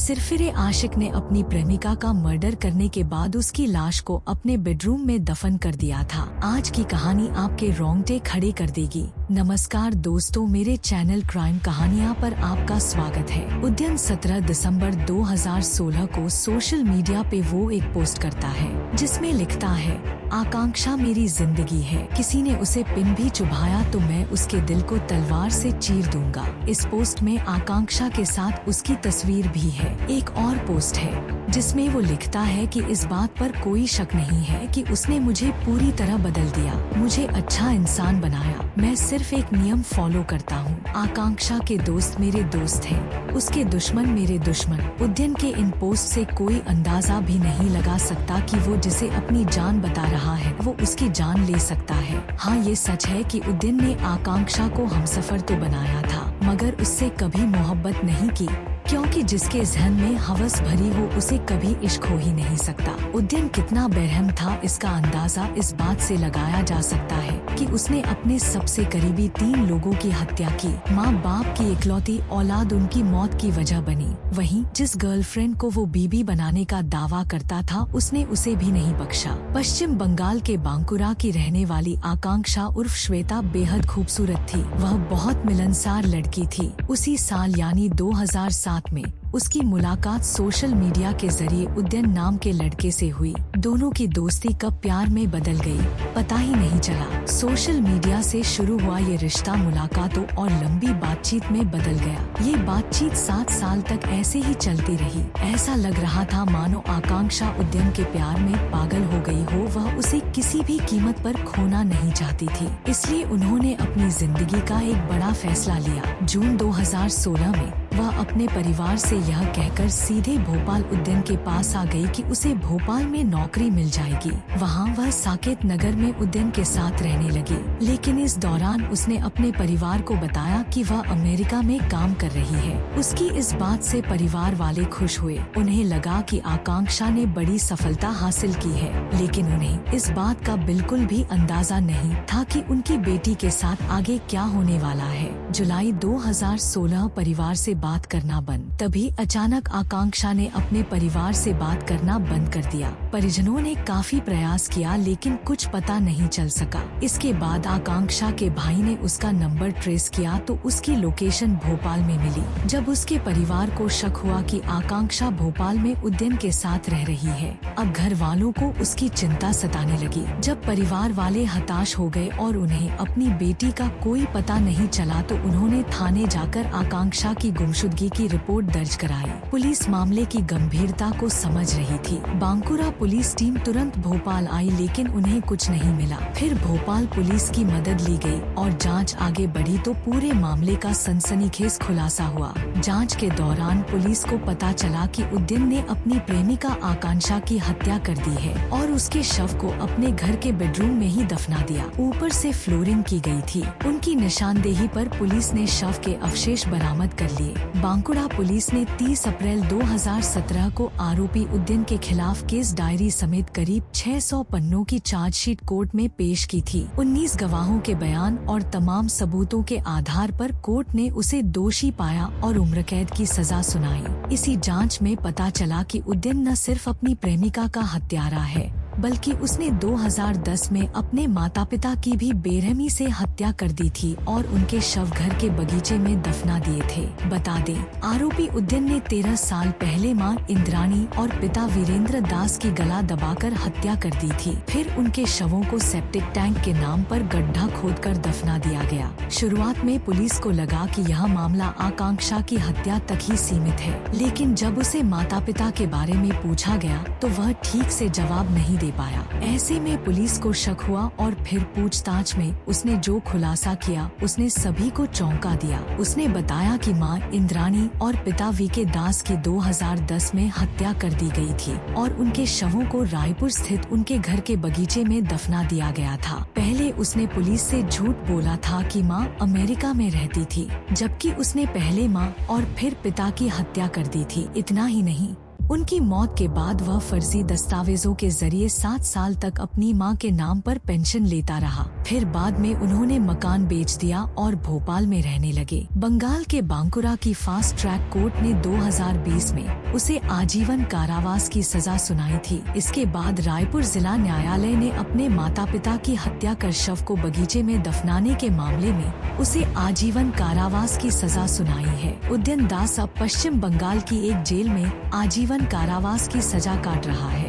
सिरफिरे आशिक ने अपनी प्रेमिका का मर्डर करने के बाद उसकी लाश को अपने बेडरूम में दफन कर दिया था। आज की कहानी आपके रोंगटे खड़े कर देगी। नमस्कार दोस्तों, मेरे चैनल क्राइम कहानियाँ पर आपका स्वागत है। उद्यन 17 दिसंबर 2016 को सोशल मीडिया पे वो एक पोस्ट करता है जिसमें लिखता है, आकांक्षा मेरी जिंदगी है, किसी ने उसे पिन भी चुभाया तो मैं उसके दिल को तलवार से चीर दूंगा। इस पोस्ट में आकांक्षा के साथ उसकी तस्वीर भी है। एक और पोस्ट है जिसमें वो लिखता है कि इस बात पर कोई शक नहीं है कि उसने मुझे पूरी तरह बदल दिया, मुझे अच्छा इंसान बनाया। मैं सिर्फ एक नियम फॉलो करता हूँ। आकांक्षा के दोस्त मेरे दोस्त हैं, उसके दुश्मन मेरे दुश्मन। उद्यन के इन पोस्ट से कोई अंदाजा भी नहीं लगा सकता कि वो जिसे अपनी जान बता रहा है वो उसकी जान ले सकता है। हाँ, ये सच है कि उद्यन ने आकांक्षा को हमसफर तो बनाया था मगर उससे कभी मोहब्बत नहीं की, क्योंकि जिसके जहन में हवस भरी हो उसे कभी इश्क हो ही नहीं सकता। उद्यन कितना बेरहम था इसका अंदाजा इस बात से लगाया जा सकता है कि उसने अपने सबसे करीबी 3 लोगों की हत्या की। माँ बाप की इकलौती औलाद उनकी मौत की वजह बनी। वहीं जिस गर्लफ्रेंड को वो बीबी बनाने का दावा करता था उसने उसे भी नहीं बख्शा। पश्चिम बंगाल के बांकुरा की रहने वाली आकांक्षा उर्फ श्वेता बेहद खूबसूरत थी। वह बहुत मिलनसार लड़की थी। उसी साल यानी 2007 में उसकी मुलाकात सोशल मीडिया के जरिए उद्यन नाम के लड़के से हुई। दोनों की दोस्ती कब प्यार में बदल गई पता ही नहीं चला। सोशल मीडिया से शुरू हुआ ये रिश्ता मुलाकातों और लंबी बातचीत में बदल गया। ये बातचीत 7 साल तक ऐसे ही चलती रही। ऐसा लग रहा था मानो आकांक्षा उद्यन के प्यार में पागल हो गई हो। वह उसे किसी भी कीमत पर खोना नहीं चाहती थी, इसलिए उन्होंने अपनी जिंदगी का एक बड़ा फैसला लिया। जून 2016 में वह अपने परिवार से यह कहकर सीधे भोपाल उद्यन के पास आ गई कि उसे भोपाल में नौकरी मिल जाएगी। वहाँ वह साकेत नगर में उद्यन के साथ रहने लगी, लेकिन इस दौरान उसने अपने परिवार को बताया कि वह अमेरिका में काम कर रही है। उसकी इस बात से परिवार वाले खुश हुए। उन्हें लगा कि आकांक्षा ने बड़ी सफलता हासिल की है, लेकिन उन्हें इस बात का बिल्कुल भी अंदाजा नहीं था कि उनकी बेटी के साथ आगे क्या होने वाला है। जुलाई 2016 परिवार से बात करना बंद। तभी अचानक आकांक्षा ने अपने परिवार से बात करना बंद कर दिया। परिजनों ने काफी प्रयास किया लेकिन कुछ पता नहीं चल सका। इसके बाद आकांक्षा के भाई ने उसका नंबर ट्रेस किया तो उसकी लोकेशन भोपाल में मिली। जब उसके परिवार को शक हुआ कि आकांक्षा भोपाल में उद्यन के साथ रह रही है, अब घर वालों को उसकी चिंता सताने लगी। जब परिवार वाले हताश हो गए और उन्हें अपनी बेटी का कोई पता नहीं चला तो उन्होंने थाने जाकर आकांक्षा की गुमशुदगी की रिपोर्ट दर्ज कराई। पुलिस मामले की गंभीरता को समझ रही थी। बांकुरा पुलिस टीम तुरंत भोपाल आई लेकिन उन्हें कुछ नहीं मिला। फिर भोपाल पुलिस की मदद ली गई और जांच आगे बढ़ी तो पूरे मामले का सनसनीखेज खुलासा हुआ। जांच के दौरान पुलिस को पता चला कि उद्यन ने अपनी प्रेमिका आकांक्षा की हत्या कर दी है और उसके शव को अपने घर के बेडरूम में ही दफना दिया। ऊपर से फ्लोरिंग की गई थी। उनकी निशानदेही पर पुलिस ने शव के अवशेष बरामद कर लिए। बांकुड़ा पुलिस ने 30 अप्रैल 2017 को आरोपी उद्यन के खिलाफ केस डायरी समेत करीब 600 पन्नों की चार्जशीट कोर्ट में पेश की थी। 19 गवाहों के बयान और तमाम सबूतों के आधार पर कोर्ट ने उसे दोषी पाया और उम्र कैद की सजा सुनाई। इसी जांच में पता चला कि उद्यन न सिर्फ अपनी प्रेमिका का हत्यारा है बल्कि उसने 2010 में अपने माता पिता की भी बेरहमी से हत्या कर दी थी और उनके शव घर के बगीचे में दफना दिए थे। बता दें, आरोपी उद्यन ने 13 साल पहले मां इंद्राणी और पिता वीरेंद्र दास की गला दबाकर हत्या कर दी थी। फिर उनके शवों को सेप्टिक टैंक के नाम पर गड्ढा खोदकर दफना दिया गया। शुरुआत में पुलिस को लगा कि यह मामला आकांक्षा की हत्या तक ही सीमित है, लेकिन जब उसे माता पिता के बारे में पूछा गया तो वह ठीक से जवाब नहीं दे पाया। ऐसे में पुलिस को शक हुआ और फिर पूछताछ में उसने जो खुलासा किया उसने सभी को चौंका दिया। उसने बताया कि मां इंद्राणी और पिता वीके दास की 2010 में हत्या कर दी गई थी और उनके शवों को रायपुर स्थित उनके घर के बगीचे में दफना दिया गया था। पहले उसने पुलिस से झूठ बोला था कि मां अमेरिका में रहती थी, जबकि उसने पहले मां और फिर पिता की हत्या कर दी थी। इतना ही नहीं, उनकी मौत के बाद वह फर्जी दस्तावेजों के जरिए 7 साल तक अपनी मां के नाम पर पेंशन लेता रहा। फिर बाद में उन्होंने मकान बेच दिया और भोपाल में रहने लगे। बंगाल के बांकुरा की फास्ट ट्रैक कोर्ट ने 2020 में उसे आजीवन कारावास की सजा सुनाई थी। इसके बाद रायपुर जिला न्यायालय ने अपने माता पिता की हत्या कर शव को बगीचे में दफनाने के मामले में उसे आजीवन कारावास की सजा सुनाई है। उदयन दास अब पश्चिम बंगाल की एक जेल में आजीवन कारावास की सजा काट रहा है।